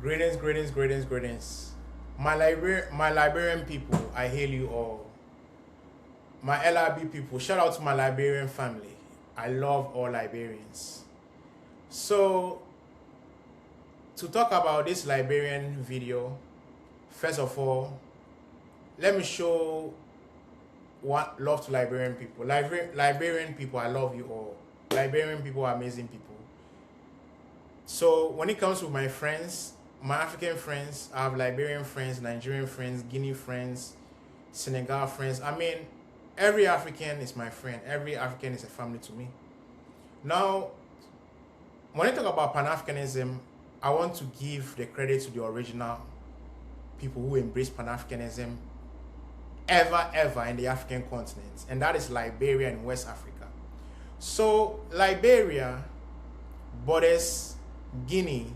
Greetings. My Liberian people, I hail you all. My LRB people, shout out to my Liberian family. I love all Liberians. So, to talk about this Liberian video, first of all, let me show what love to Liberian people. Liberian people, I love you all. Liberian people are amazing people. So when it comes to my friends, my African friends, I have Liberian friends, Nigerian friends, Guinea friends, Senegal friends. I mean, every African is my friend. Every African is a family to me. Now, when I talk about Pan-Africanism, I want to give the credit to the original people who embraced Pan-Africanism ever in the African continent, and that is Liberia and West Africa. So Liberia borders Guinea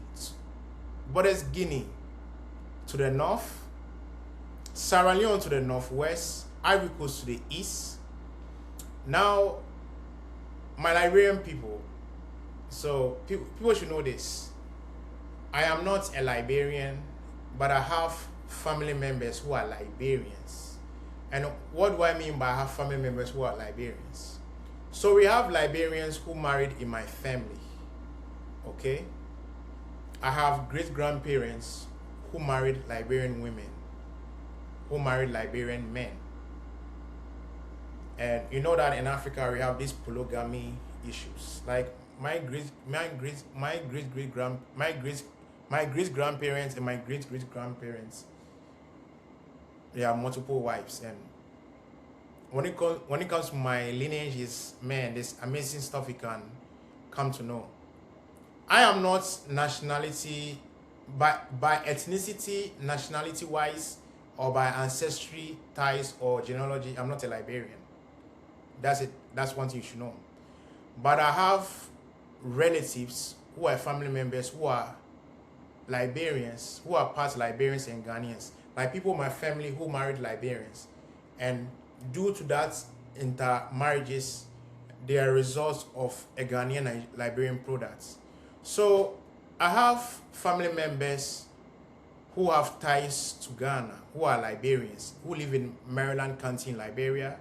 to the north, Sierra Leone to the northwest, Ivory Coast to the east. Now, my Liberian people, so people should know this. I am not a Liberian, but I have family members who are Liberians. And what do I mean by I have family members who are Liberians? So we have Liberians who married in my family, okay? I have great-grandparents who married Liberian women, who married Liberian men. And you know that in Africa we have these polygamy issues. Like my great-grandparents and my great-great-grandparents, they have multiple wives. And when it comes to my lineages, man, there's amazing stuff you can come to know. I am not nationality, by ethnicity, nationality wise, or by ancestry ties or genealogy, I'm not a Liberian. That's it. That's one thing you should know. But I have relatives who are family members who are Liberians, who are part Liberians and Ghanaians. Like people in my family who married Liberians. And due to that intermarriages, they are results of a Ghanaian and Liberian products. So I have family members who have ties to Ghana, who are Liberians, who live in Maryland County in Liberia.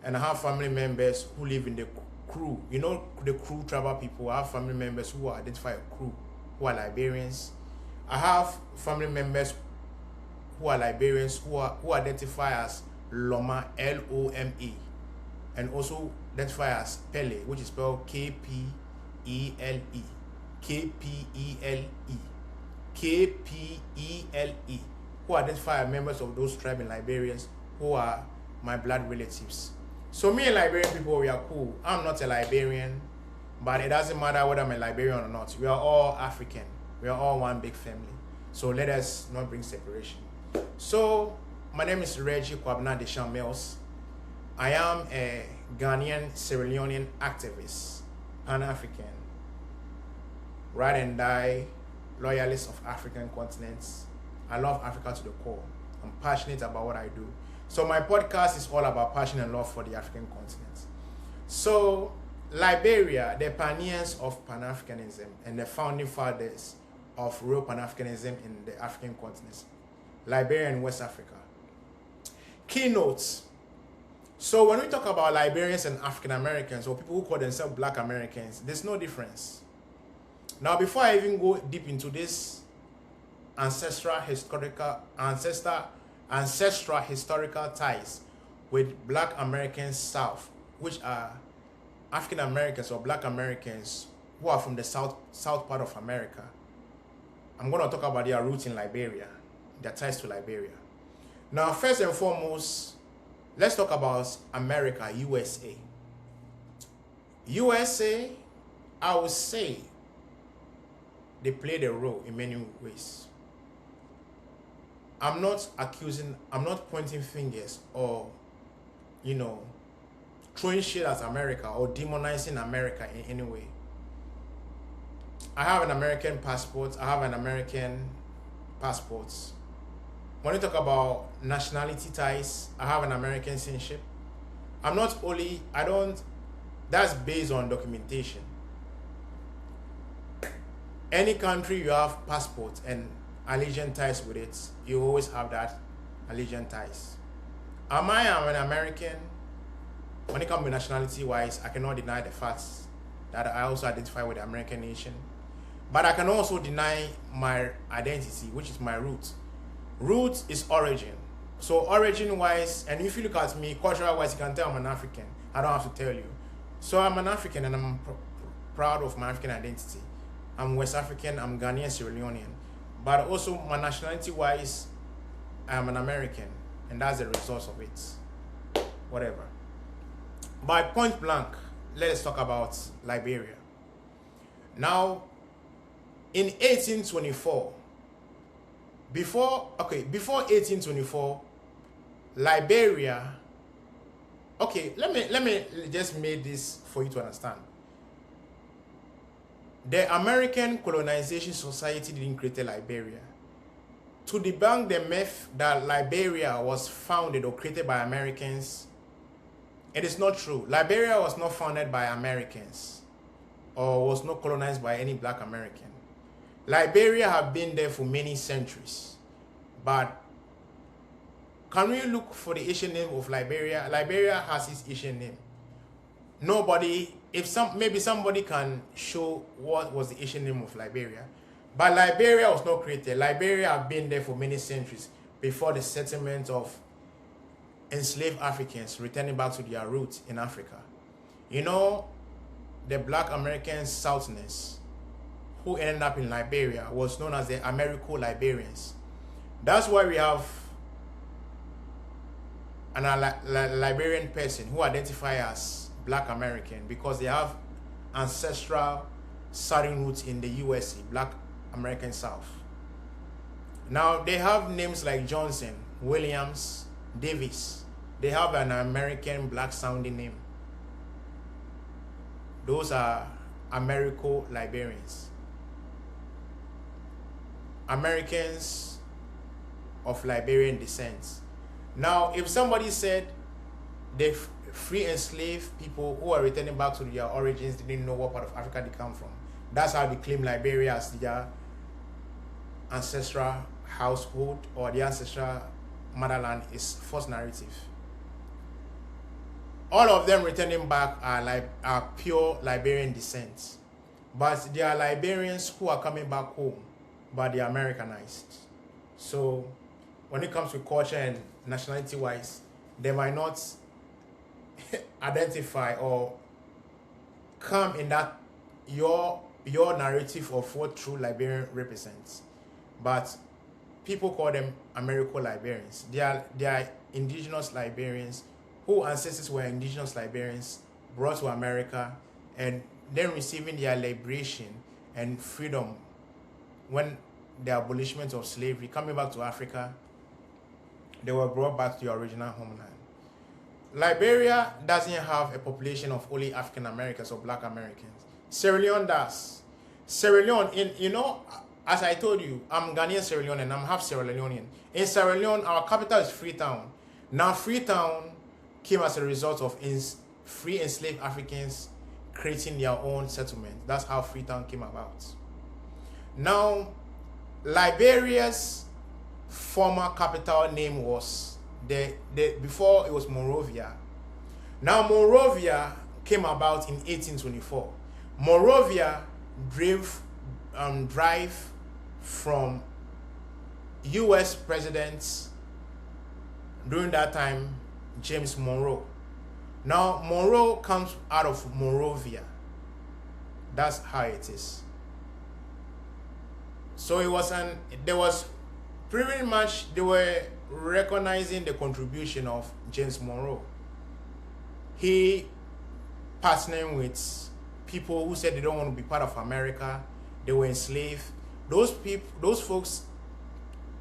And I have family members who live in the Kru. You know the Kru tribal people. I have family members who identify a Kru, who are Liberians. I have family members who are Liberians who identify as Loma, L-O-M-E, and also identify as Pele, which is spelled K-P-E-L-E. K-P-E-L-E. K-P-E-L-E. Who identify as members of those tribes in Liberians who are my blood relatives. So me and Liberian people, we are cool. I'm not a Liberian, but it doesn't matter whether I'm a Liberian or not. We are all African. We are all one big family. So let us not bring separation. So my name is Reggie Kwabena Deschamps. I am a Ghanaian Sierra Leonean activist, Pan-African, ride and die, loyalist of African continents. I love Africa to the core. I'm passionate about what I do. So my podcast is all about passion and love for the African continent. So Liberia, the pioneers of Pan-Africanism and the founding fathers of real Pan-Africanism in the African continent, Liberia and West Africa. Keynotes. So when we talk about Liberians and African Americans, or people who call themselves Black Americans, there's no difference. Now, before I even go deep into this ancestral historical ties with Black Americans South, which are African Americans or Black Americans who are from the south part of America, I'm going to talk about their roots in Liberia, their ties to Liberia. Now, first and foremost, let's talk about America, USA. USA, I would say, they played a role in many ways. I'm not pointing fingers or, throwing shit at America or demonizing America in any way. I have an American passport. I have an American passport. When you talk about nationality ties, I have an American citizenship. That's based on documentation. Any country you have passport and allegiance ties with it, you always have that allegiance ties. I'm an American. When it comes to nationality wise, I cannot deny the facts that I also identify with the American nation. But I can also deny my identity, which is my root. Root is origin. So origin wise, and if you look at me, cultural wise, you can tell I'm an African. I don't have to tell you. So I'm an African and I'm proud of my African identity. I'm West African, I'm Ghanaian, Sierra Leonean. But also my nationality wise, I'm an American. And that's the result of it. Whatever. By point blank, let us talk about Liberia. Now, in 1824, before 1824, Liberia, let me just make this for you to understand. The American Colonization Society didn't create Liberia. To debunk the myth that Liberia was founded or created by Americans, it is not true. Liberia was not founded by Americans or was not colonized by any black American. Liberia have been there for many centuries. But can we look for the Asian name of Liberia? Liberia has its Asian name. Nobody, maybe somebody can show what was the Asian name of Liberia. But Liberia was not created. Liberia have been there for many centuries before the settlement of enslaved Africans returning back to their roots in Africa. You know, the black American Southerners who ended up in Liberia was known as the Liberians. That's why we have an Liberian person who identify as black American, because they have ancestral southern roots in the USA, black American South. Now they have names like Johnson, Williams, Davis. They have an American black sounding name. Those are Liberians. Americans of Liberian descent. Now, if somebody said the free enslaved people who are returning back to their origins didn't know what part of Africa they come from, that's how they claim Liberia as their ancestral household or the ancestral motherland is false narrative. All of them returning back are pure Liberian descent. But there are Liberians who are coming back home, but they are Americanized. So when it comes to culture and nationality wise, they might not identify or come in that your narrative of what true Liberian represents. But people call them Liberians. They are indigenous Liberians whose ancestors were indigenous Liberians, brought to America, and then receiving their liberation and freedom when the abolishment of slavery, coming back to Africa, they were brought back to their original homeland. Liberia doesn't have a population of only African Americans or black Americans. Sierra Leone does. Sierra Leone, as I told you, I'm Ghanaian Sierra Leone and I'm half Sierra Leonean. In Sierra Leone, our capital is Freetown. Now, Freetown came as a result of free enslaved Africans creating their own settlement. That's how Freetown came about. Now, Liberia's former capital name was before it was Monrovia. Now, Monrovia came about in 1824. Monrovia drive from U.S. presidents during that time, James Monroe. Now, Monroe comes out of Monrovia. That's how it is. So they were recognizing the contribution of James Monroe. He partnering with people who said they don't want to be part of America. They were enslaved. Those folks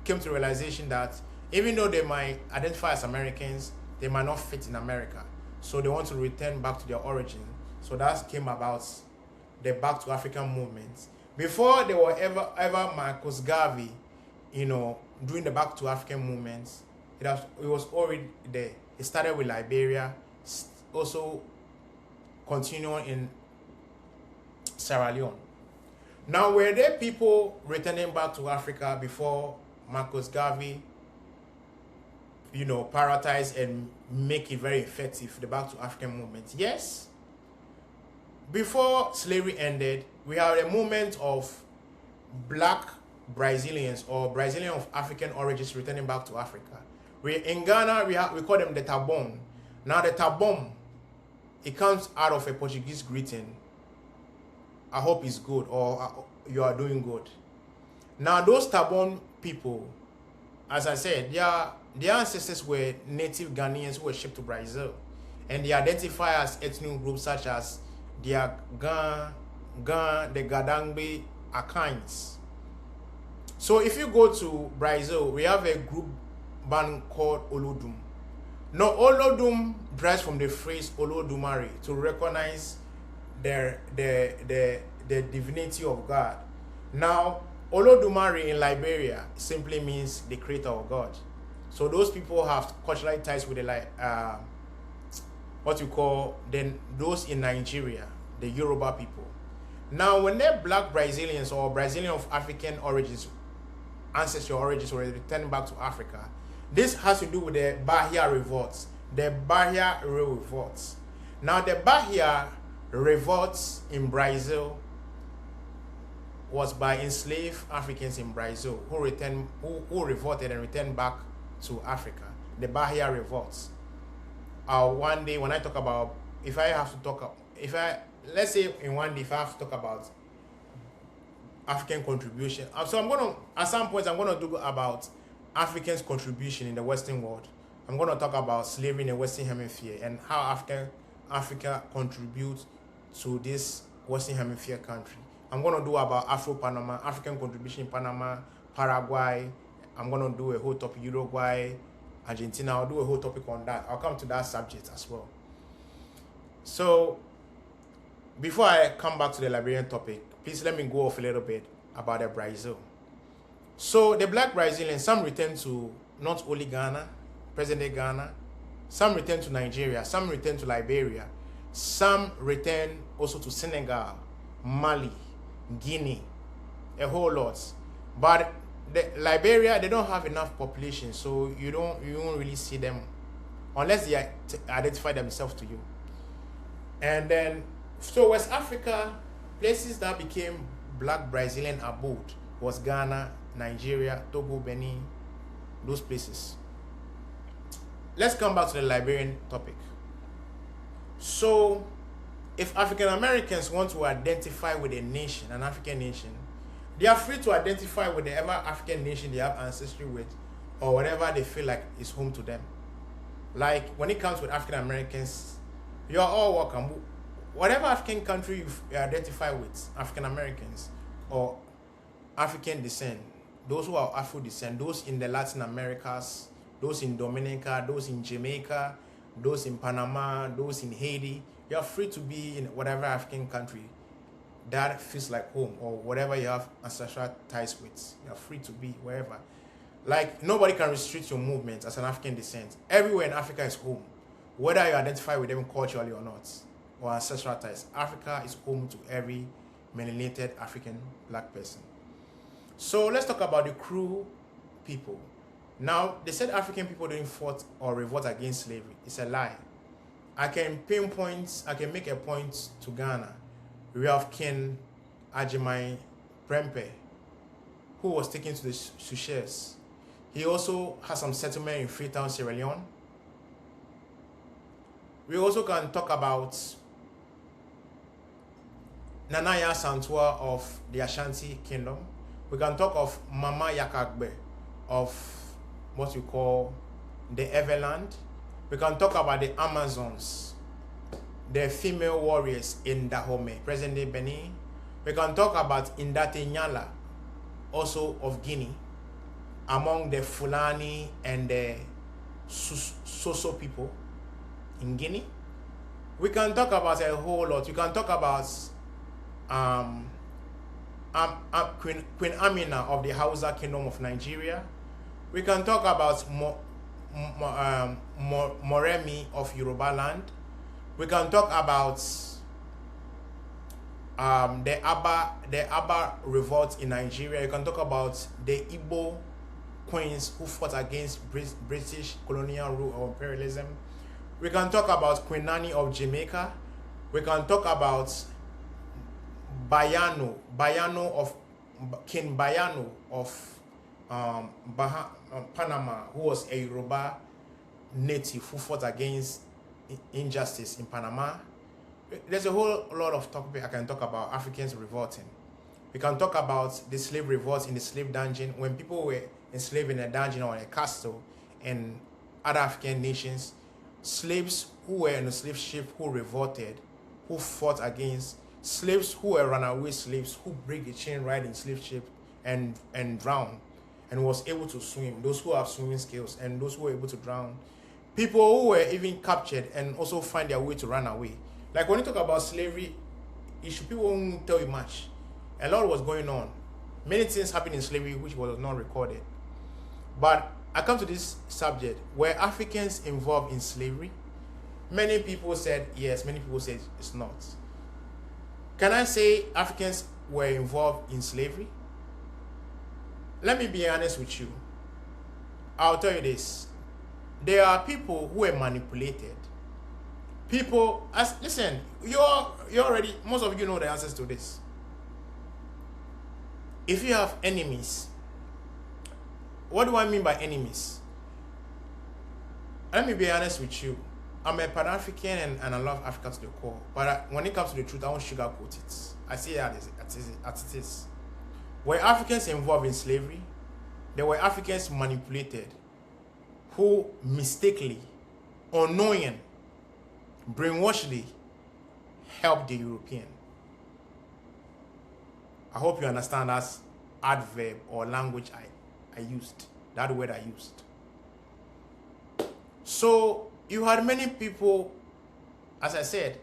came to the realization that even though they might identify as Americans, they might not fit in America. So they want to return back to their origin. So that came about the Back to Africa movement. Before there were ever Marcus Garvey, doing the Back to African movement, it was already there. It started with Liberia, also continuing in Sierra Leone. Now, were there people returning back to Africa before Marcus Garvey, prioritize and make it very effective, the Back to African movement? Yes. Before slavery ended, we had a movement of black Brazilians or Brazilian of African origins returning back to Africa. In Ghana, we call them the Tabon. Now the Tabon, it comes out of a Portuguese greeting. I hope it's good, or you are doing good. Now those Tabon people, as I said, their ancestors were native Ghanaians who were shipped to Brazil, and they identify as ethnic groups such as the the Gadangbe Akans. So if you go to Brazil, we have a group band called Olodum. Now Olodum derives from the phrase Olodumare, to recognize the divinity of God. Now Olodumare in Liberia simply means the creator of God. So those people have cultural ties with the what you call those in Nigeria, the Yoruba people. Now when they're black Brazilians or Brazilian of African origins, ancestral origins, were returning back to Africa, this has to do with the Bahia revolts. The Bahia revolts. Now the Bahia revolts in Brazil was by enslaved Africans in Brazil who revolted and returned back to Africa. The Bahia revolts. One day when I talk about, let's say in one day if I have to talk about African contribution, so at some point I'm gonna do about Africans' contribution in the Western world. I'm gonna talk about slavery in the Western Hemisphere and how Africa contributes to this Western Hemisphere country. I'm gonna do about Afro-Panama, African contribution in Panama, Paraguay. I'm gonna do a whole topic, Uruguay, Argentina. I'll do a whole topic on that. I'll come to that subject as well. So before I come back to the Liberian topic, please let me go off a little bit about the Brazil. So the black Brazilians, some return to not only Ghana, present-day Ghana, some return to Nigeria, some return to Liberia, some return also to Senegal, Mali, Guinea, a whole lot. But Liberia, they don't have enough population, so you won't really see them unless they identify themselves to you. And then, so West Africa, places that became black Brazilian abode was Ghana, Nigeria, Togo, Benin, those places. Let's come back to the Liberian topic. So, if African Americans want to identify with a nation, an African nation, they are free to identify with whatever African nation they have ancestry with, or whatever they feel like is home to them. Like when it comes with African Americans, you are all welcome. Whatever African country you identify with, African Americans or African descent, those who are Afro descent, those in the Latin Americas, those in Dominica, those in Jamaica, those in Panama, those in Haiti, you are free to be in whatever African country that feels like home, or whatever you have ancestral ties with. You are free to be wherever. Like nobody can restrict your movement as an African descent. Everywhere in Africa is home, whether you identify with them culturally or not, or ancestral ties. Africa is home to every melanated African black person. So let's talk about the Kru people. Now, they said African people didn't fight or revolt against slavery. It's a lie. I can make a point to Ghana. We have King Ajimai Prempe, who was taken to the Seychelles. He also has some settlement in Freetown, Sierra Leone. We also can talk about Nanaya Santua of the Ashanti Kingdom. We can talk of Mama Yakagbe of what you call the Everland. We can talk about the Amazons, the female warriors in Dahomey, present-day Benin. We can talk about Indate Nyala, also of Guinea, among the Fulani and the Soso people in Guinea. We can talk about a whole lot. We can talk about Queen Amina of the Hausa Kingdom of Nigeria. We can talk about Moremi of Yoruba land. We can talk about Aba revolt in Nigeria. You can talk about the Igbo queens who fought against British colonial rule or imperialism. We can talk about Queen Nanny of Jamaica. We can talk about King Bayano of Panama, who was a Yoruba native who fought against injustice in Panama. There's a whole lot of topic I can talk about Africans revolting. We can talk about the slave revolts in the slave dungeon when people were enslaved in a dungeon or a castle in other African nations. Slaves who were in a slave ship who revolted, who fought against slaves who were runaway slaves who break the chain ride in slave ship and drown and was able to swim. Those who have swimming skills and those who were able to drown. People who were even captured and also find their way to run away. Like when you talk about slavery issue, people won't tell you much. A lot was going on. Many things happened in slavery which was not recorded. But I come to this subject, were Africans involved in slavery? Many people said yes, many people said it's not. Can I say Africans were involved in slavery? Let me be honest with you. I'll tell you this. There are people who were manipulated. People, listen, you're already, most of you know the answers to this. If you have enemies, what do I mean by enemies? Let me be honest with you. I'm a Pan-African and I love Africa to the core. But when it comes to the truth, I won't sugarcoat it. I say it as it is. Were Africans involved in slavery? There were Africans manipulated who mistakenly, unknowingly, brainwashedly helped the European. I hope you understand that adverb or language I used, that word I used. So you had many people, as I said,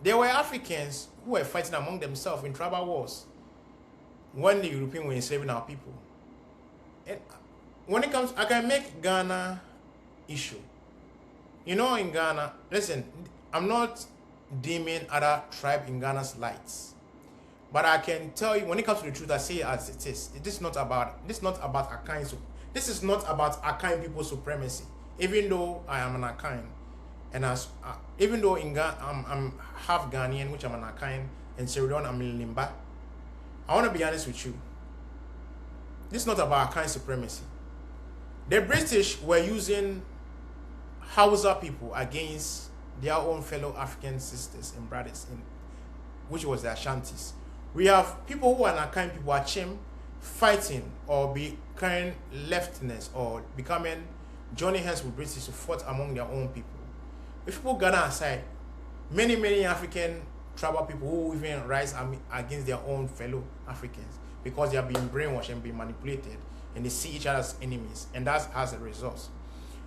there were Africans who were fighting among themselves in tribal wars when the Europeans were enslaving our people. And when it comes, I can make Ghana issue. You know, in Ghana, listen, I'm not deeming other tribe in Ghana's lights. But I can tell you, when it comes to the truth, I say it as it is. This is not about Akan. This is not about Akan people supremacy. Even though I am an Akan, and even though in Ghana I'm half Ghanaian, which I'm an Akan, and Sierra Leone I'm in Limba. I want to be honest with you. This is not about Akan supremacy. The British were using Hausa people against their own fellow African sisters and brothers, which was the Ashantis. We have people who are Akan people, Achim, fighting or becoming leftiness or becoming joining hands with British to fight among their own people. If people Ghana aside, many African tribal people who even rise against their own fellow Africans because they are being brainwashed and being manipulated and they see each other as enemies, and that's as a result.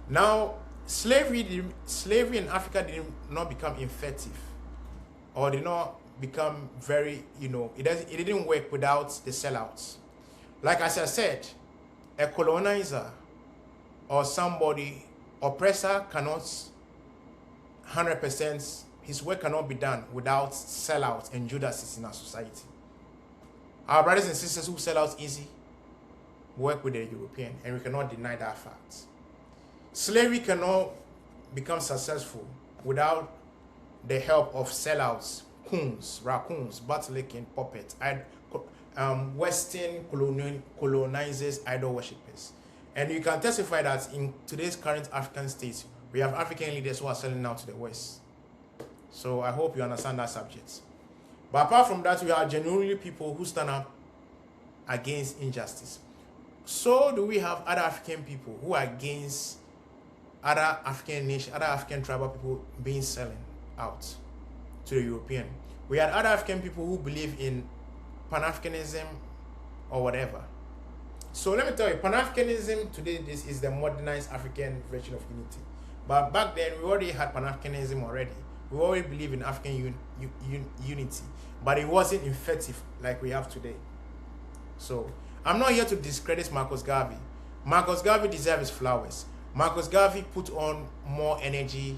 Now, slavery in Africa did not become effective or did not become very, it didn't work without the sellouts. Like as I said, a colonizer or somebody, oppressor cannot 100%, his work cannot be done without sellouts and Judases in our society. Our brothers and sisters who sell out easy work with the European, and we cannot deny that fact. Slavery cannot become successful without the help of sellouts, coons, raccoons, butt-licking puppets, Western colonizers, idol worshippers. And you can testify that in today's current African states, we have African leaders who are selling out to the West. So I hope you understand that subject. But apart from that, we are genuinely people who stand up against injustice. So do we have other African people who are against other African nations, other African tribal people being selling out to the European. We had other African people who believe in Pan-Africanism or whatever. So let me tell you, Pan-Africanism today, this is the modernized African version of unity. But back then, we already had Pan-Africanism already. We already believe in African unity, but it wasn't effective like we have today. So I'm not here to discredit Marcus Garvey. Marcus Garvey deserves his flowers. Marcus Garvey put on more energy,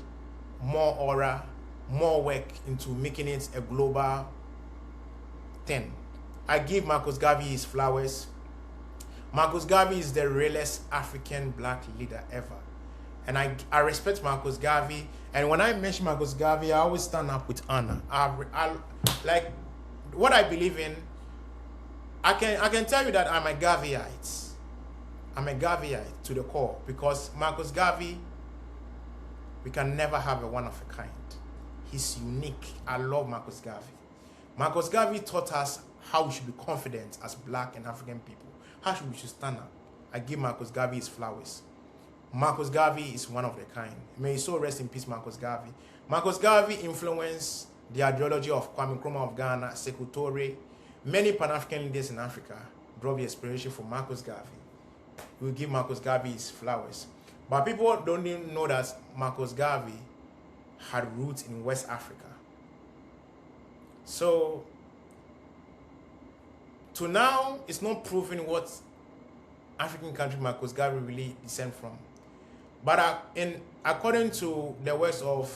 more aura, more work into making it a global thing. I give Marcus Garvey his flowers. Marcus Garvey is the realest African black leader ever. And I respect Marcus Garvey. And when I mention Marcus Garvey, I always stand up with honor. I like what I believe in. I can tell you that I'm a Garveyite. I'm a Garveyite to the core, because Marcus Garvey, we can never have a one of a kind. He's unique. I love Marcus Garvey. Marcus Garvey taught us how we should be confident as black and African people. How we should stand up. I give Marcus Garvey his flowers. Marcus Garvey is one of the kind. May his soul rest in peace, Marcus Garvey. Marcus Garvey influenced the ideology of Kwame Nkrumah of Ghana, Sekou Toure. Many Pan-African leaders in Africa draw the inspiration from Marcus Garvey. We will give Marcus Garvey his flowers. But people don't even know that Marcus Garvey had roots in West Africa. So, to now, it's not proving what African country Marcus Garvey really descend from. But according to the words of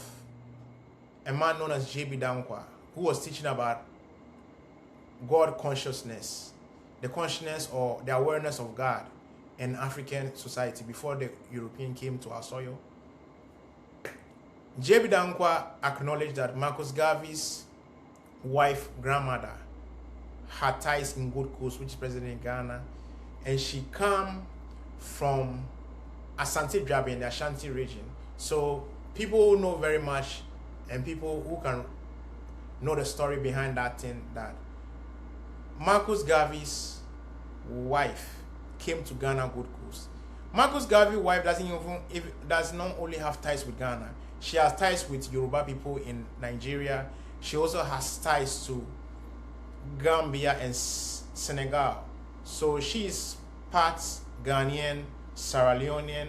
a man known as J.B. Dankwa, who was teaching about God consciousness, the consciousness or the awareness of God in African society before the European came to our soil, J.B. Dankwa acknowledged that Marcus Garvey's wife, grandmother, had ties in Gold Coast, which is present in Ghana, and she came from Asante Drabe in the Ashanti region. So people who know very much and people who can know the story behind that thing, that Marcus Garvey's wife came to Ghana Gold Coast. Marcus Garvey's wife does not only have ties with Ghana, she has ties with Yoruba people in Nigeria. She also has ties to Gambia and Senegal. So she is part Ghanaian, Leonean,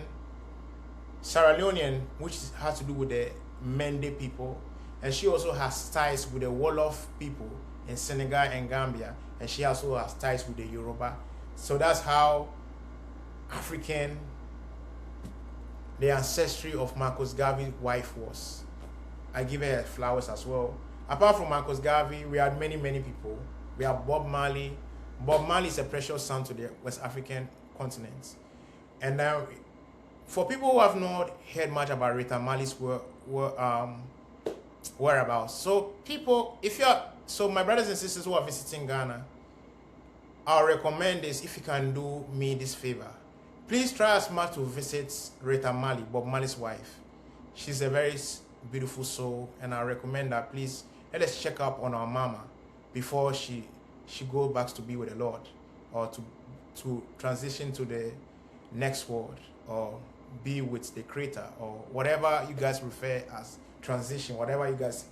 which has to do with the Mende people, and she also has ties with the Wolof people in Senegal and Gambia, and she also has ties with the Yoruba. So that's how African the ancestry of Marcus Garvey's wife was. I give her flowers as well. Apart from Marcus Garvey, we had many people. We have Bob Marley. Bob Marley is a precious son to the West African continent. And now, for people who have not heard much about Rita Marley's whereabouts, so my brothers and sisters who are visiting Ghana, I'll recommend this. If you can do me this favor, please try as much to visit Rita Marley, Bob Marley's wife. She's a very beautiful soul, and I recommend that please let us check up on our mama before she goes back to be with the Lord, or to transition to the next world, or be with the Creator, or whatever you guys refer as transition, whatever you guys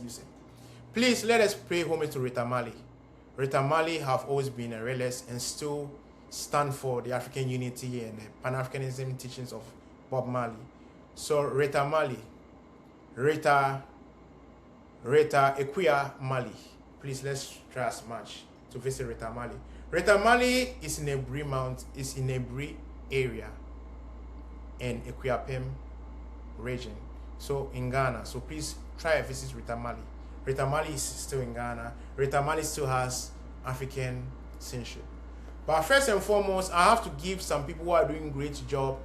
use it. Please let us pray homage to Rita Marley. Rita Marley have always been a realist and still stand for the African unity and the Pan-Africanism teachings of Bob Marley. So Rita Marley, Rita Equia Marley. Please let's try as much to visit Rita Marley. Rita Marley is in a Bri area in Equiapem region, so in Ghana. So please try to visit Rita Marley. Rita Marley is still in Ghana. Rita Marley still has African kinship. But first and foremost, I have to give some people who are doing great job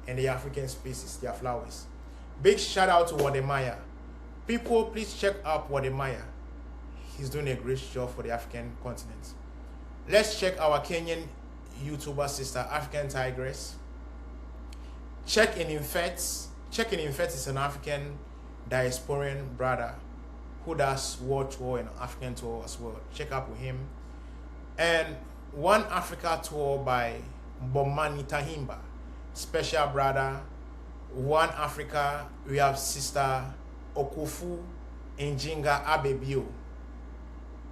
in the African spaces their flowers. Big shout out to Wademaya. People, please check out Wademaya. He's doing a great job for the African continent. Let's check our Kenyan YouTuber sister, African Tigress. Check in Infects. Check in Infects is an African diasporan brother who does world tour and African tour as well. Check out with him. And One Africa tour by Bomani Tahimba, special brother. One Africa, we have sister Okufu Njinga Abebio.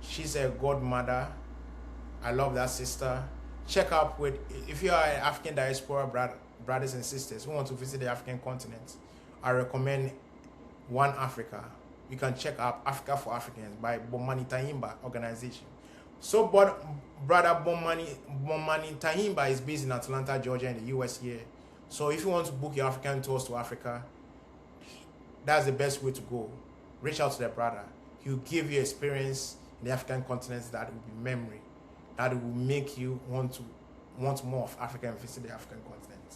She's a godmother. I love that sister. Check out with, if you are an African diaspora brothers and sisters who want to visit the African continent, I recommend One Africa. You can check out Africa for Africans by Bomani Tahimba organization. So, brother Bomani Tahimba is based in Atlanta, Georgia, in the US here. So, if you want to book your African tours to Africa, that's the best way to go. Reach out to the brother. He'll give you experience in the African continent that will be memory, that will make you want more of Africa and visit the African continent.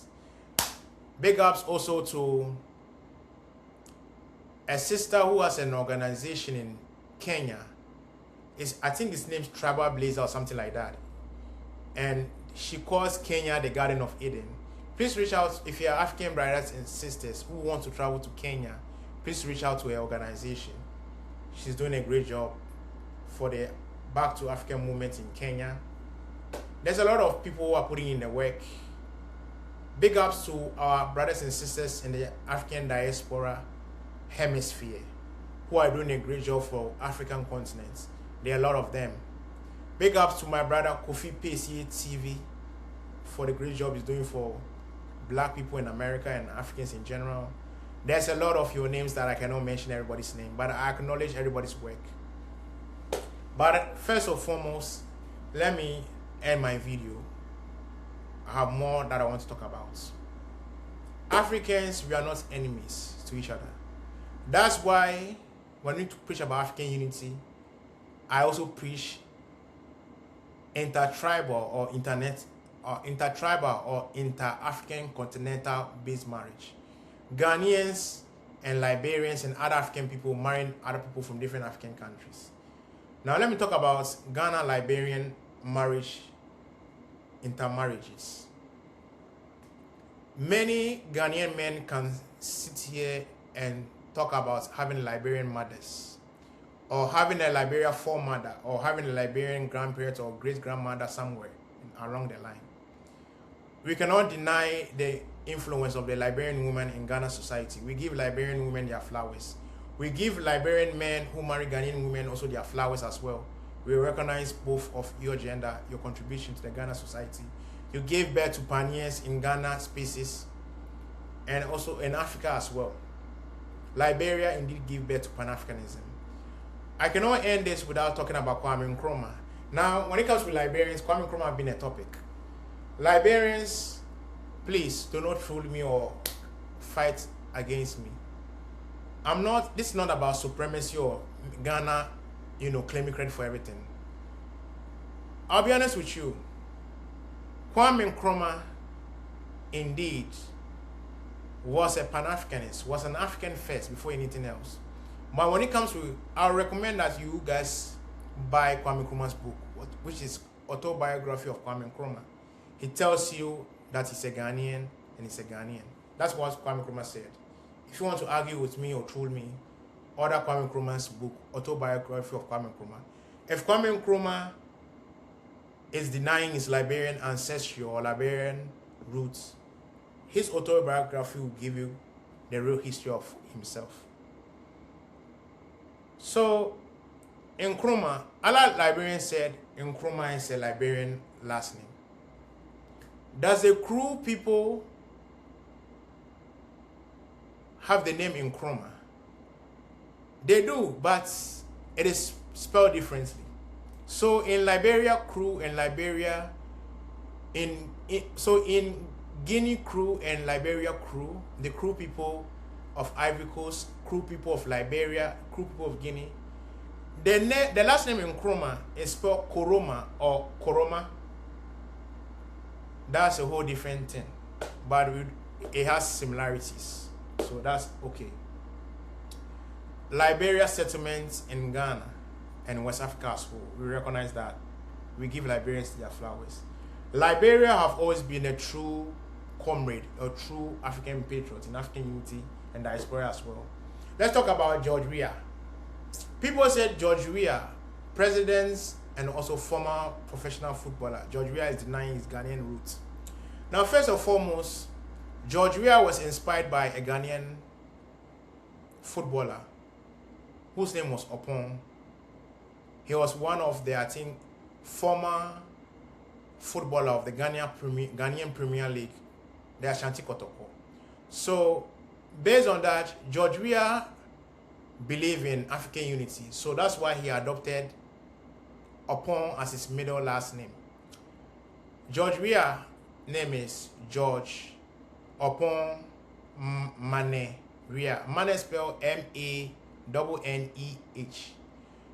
Big ups also to a sister who has an organization in Kenya. I think his name's Tribal Blazer or something like that. And she calls Kenya the Garden of Eden. Please reach out if you are African brothers and sisters who want to travel to Kenya. Please reach out to her organization. She's doing a great job for the Back to Africa movement in Kenya. There's a lot of people who are putting in the work. Big ups to our brothers and sisters in the African diaspora hemisphere who are doing a great job for African continents. There are a lot of them. Big ups to my brother Kofi Pacey TV for the great job he's doing for black people in America and Africans in general. There's a lot of your names that I cannot mention everybody's name, but I acknowledge everybody's work. But first and foremost, let me end my video. I have more that I want to talk about. Africans, we are not enemies to each other. That's why when we preach about African unity, I also preach intertribal or inter-African continental based marriage. Ghanaians and Liberians and other African people marrying other people from different African countries. Now let me talk about Ghana-Liberian marriage, intermarriages. Many Ghanaian men can sit here and talk about having Liberian mothers, or having a Liberia foremother, or having a Liberian grandparent or great-grandmother somewhere along the line. We cannot deny the influence of the Liberian woman in Ghana society. We give Liberian women their flowers. We give Liberian men who marry Ghanaian women also their flowers as well. We recognize both of your gender, your contribution to the Ghana society. You gave birth to pioneers in Ghana spaces and also in Africa as well. Liberia indeed gave birth to Pan-Africanism. I cannot end this without talking about Kwame Nkrumah. Now, when it comes to Liberians, Kwame Nkrumah has been a topic. Liberians, please do not fool me or fight against me. This is not about supremacy or Ghana, claiming credit for everything. I'll be honest with you. Kwame Nkrumah, indeed, was a Pan-Africanist, was an African first before anything else. But when it comes to, I'll recommend that you guys buy Kwame Nkrumah's book, which is Autobiography of Kwame Nkrumah. He tells you that he's a Ghanaian and he's a Ghanaian. That's what Kwame Nkrumah said. If you want to argue with me or troll me, order Kwame Nkrumah's book, Autobiography of Kwame Nkrumah. If Kwame Nkrumah is denying his Liberian ancestry or Liberian roots, his autobiography will give you the real history of himself. So, Nkrumah, a lot of Liberians said Nkrumah is a Liberian last name. Does the Kru people have the name Nkrumah? They do, but it is spelled differently. So in Liberia, Kru and Liberia, in Guinea Kru and Liberia Kru, the Kru people of Ivory Coast, Kru people of Liberia, Kru people of Guinea, the last name Nkrumah is spelled Koroma or Koroma. That's a whole different thing, but it has similarities, so that's okay. Liberia settlements in Ghana and West Africa as well, we recognize that. We give Liberians their flowers. Liberia have always been a true comrade, a true African patriot in African unity and diaspora as well. Let's talk about George Weah. People said George Weah, presidents and also former professional footballer, George Weah is denying his Ghanaian roots. Now, first and foremost, George Weah was inspired by a Ghanaian footballer whose name was Opon. He was one of the, I think, former footballer of the Ghanaian Premier League, the Ashanti Kotoko. So, based on that, George Weah believed in African unity. So that's why he adopted Opon as his middle last name. George Weah's name is George Opon Mane Weah. Mane spelled M-A-N-N-E-H.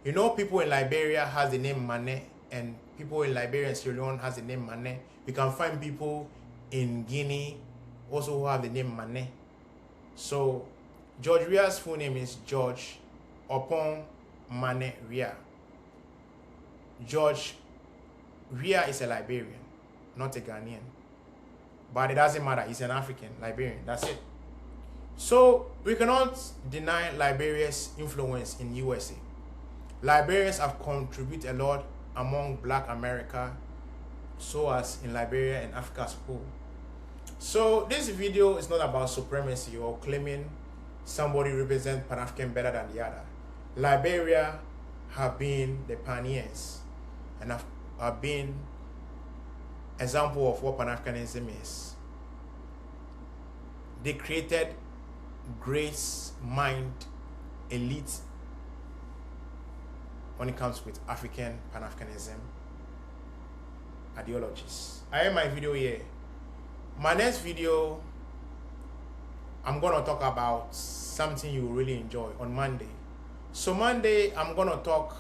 You know, people in Liberia has the name Mane, and people in Liberia and Sierra Leone has the name Mane. You can find people in Guinea also who have the name Mane. So George Weah's full name is George Opon Mane Weah. George Weah is a Liberian, not a Ghanaian. But it doesn't matter, he's an African Liberian, that's it. So we cannot deny Liberia's influence in USA. Liberians have contributed a lot among Black America, so as in Liberia and Africa as a whole. So this video is not about supremacy or claiming somebody represents Pan-African better than the other. Liberia have been the pioneers and have been example of what Pan-Africanism is. They created great mind elite when it comes with African Pan-Africanism ideologies. I have my video here. My next video, I'm gonna talk about something you really enjoy on Monday. So Monday, I'm gonna talk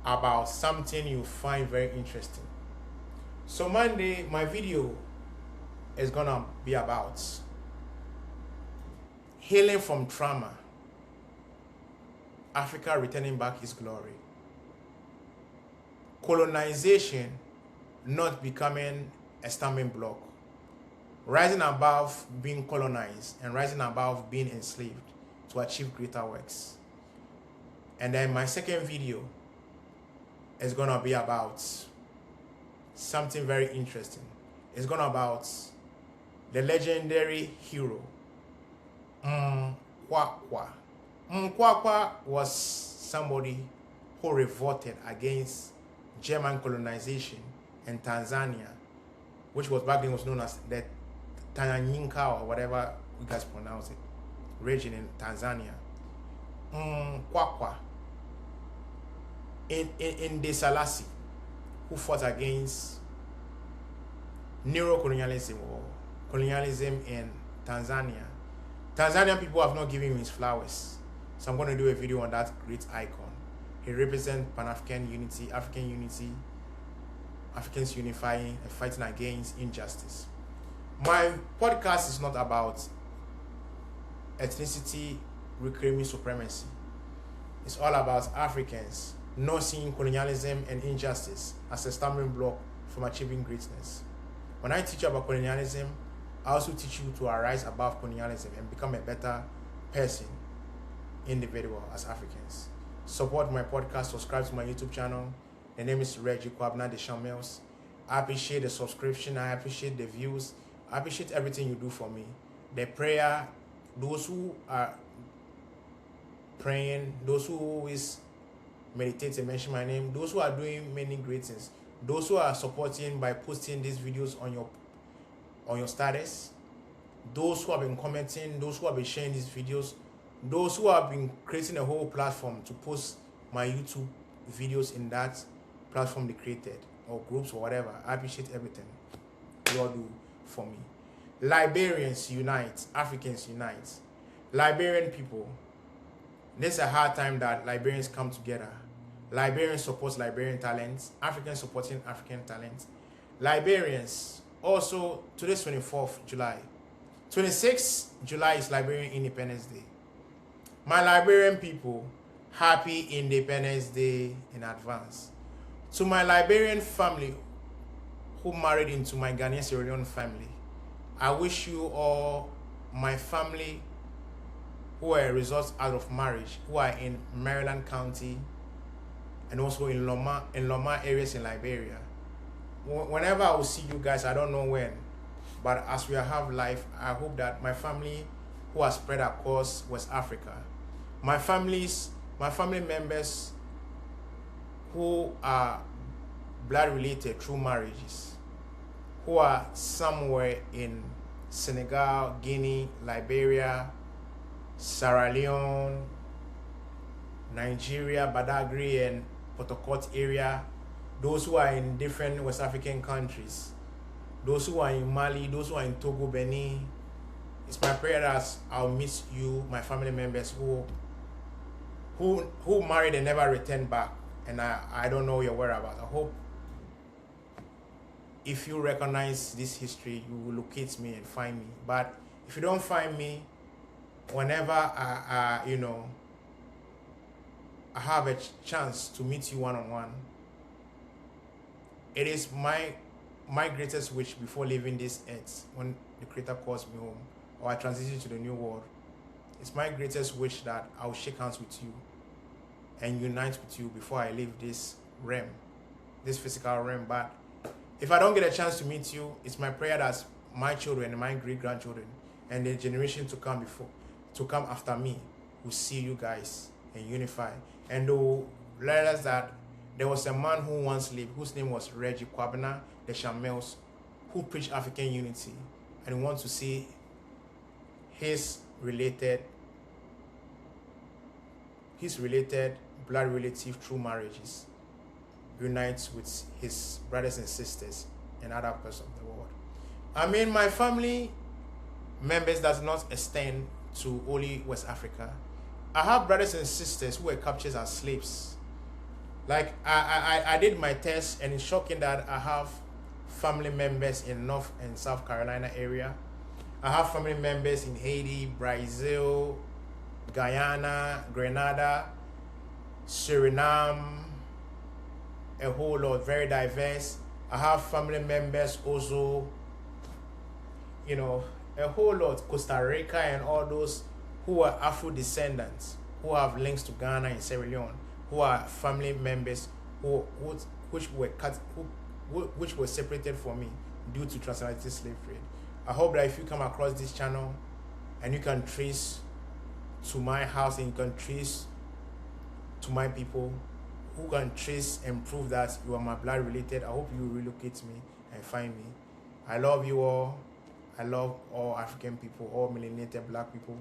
about something you find very interesting. So Monday, my video is gonna be about healing from trauma, Africa returning back its glory, colonization not becoming a stumbling block, rising above being colonized and rising above being enslaved to achieve greater works. And then my second video is gonna be about something very interesting. It's gonna about the legendary hero Kwabena. Kwabena was somebody who revolted against German colonization in Tanzania, which was back then was known as the Tanganyika or whatever you guys pronounce it, region in Tanzania. Kwabena in Deschamps, who fought against neo-colonialism or colonialism in Tanzania. Tanzanian people have not given him his flowers. So I'm going to do a video on that great icon. He represents Pan-African unity, African unity, Africans unifying and fighting against injustice. My podcast is not about ethnicity reclaiming supremacy. It's all about Africans not seeing colonialism and injustice as a stumbling block from achieving greatness. When I teach you about colonialism, I also teach you to arise above colonialism and become a better person, individual as Africans. Support my podcast, subscribe to my YouTube channel. The name is Reggie Kwabena Deschamps. I appreciate the subscription, I appreciate the views, I appreciate everything you do for me. The prayer, those who are praying, those who always meditate and mention my name, those who are doing many great things, those who are supporting by posting these videos on your status, those who have been commenting, those who have been sharing these videos, those who have been creating a whole platform to post my YouTube videos in that platform they created, or groups or whatever. I appreciate everything you all do for me. Liberians unite, Africans unite. Liberian people, this is a hard time that Liberians come together. Liberians support Liberian talents, Africans supporting African talents. Liberians, also today's 24th July. 26th July is Liberian Independence Day. My Liberian people, happy Independence Day in advance. To my Liberian family who married into my Ghanaian Sierra Leone family, I wish you all, my family who are a result out of marriage, who are in Maryland County and also in Loma areas in Liberia. Whenever I will see you guys, I don't know when, but as we have life, I hope that my family who are spread across West Africa, my family members who are blood related through marriages, who are somewhere in Senegal, Guinea, Liberia, Sierra Leone, Nigeria, Badagry and Port Harcourt area, those who are in different West African countries, those who are in Mali, those who are in Togo, Benin. It's my prayer that I'll miss you, my family members who who married and never returned back, and I don't know your whereabouts. I hope if you recognize this history, you will locate me and find me. But if you don't find me, whenever I have a chance to meet you one-on-one, it is my greatest wish before leaving this earth, when the Creator calls me home or I transition to the new world. It's my greatest wish that I'll shake hands with you and unite with you before I leave this realm, this physical realm. But if I don't get a chance to meet you, it's my prayer that my children and my great-grandchildren and the generation to come after me will see you guys and unify. And they will realize that there was a man who once lived, whose name was Reggie, Kwabena, Deschamps, who preached African unity, and we want to see his related blood relative through marriages unites with his brothers and sisters in other parts of the world. I mean, my family members does not extend to only West Africa. I have brothers and sisters who were captured as slaves. Like, I did my test, and it's shocking that I have family members in North and South Carolina area. I have family members in Haiti, Brazil, Guyana, Grenada, Suriname, a whole lot, very diverse. I have family members also, a whole lot, Costa Rica and all those who are Afro descendants, who have links to Ghana and Sierra Leone, who are family members which were separated from me due to transatlantic slave trade. I hope that if you come across this channel and you can trace to my house and you can trace to my people, who can trace and prove that you are my blood related, I hope you relocate me and find me. I love you all. I love all African people, all melanated black people.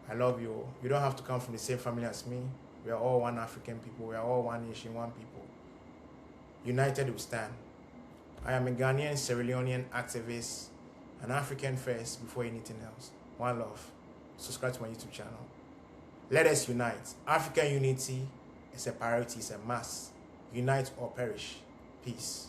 I love you all. You don't have to come from the same family as me. We are all one African people. We are all one nation, one people. United we stand. I am a Ghanaian, Sierra Leonean activist, an African first before anything else. One love. Subscribe to my YouTube channel. Let us unite. African unity is a priority, it's a must. Unite or perish. Peace.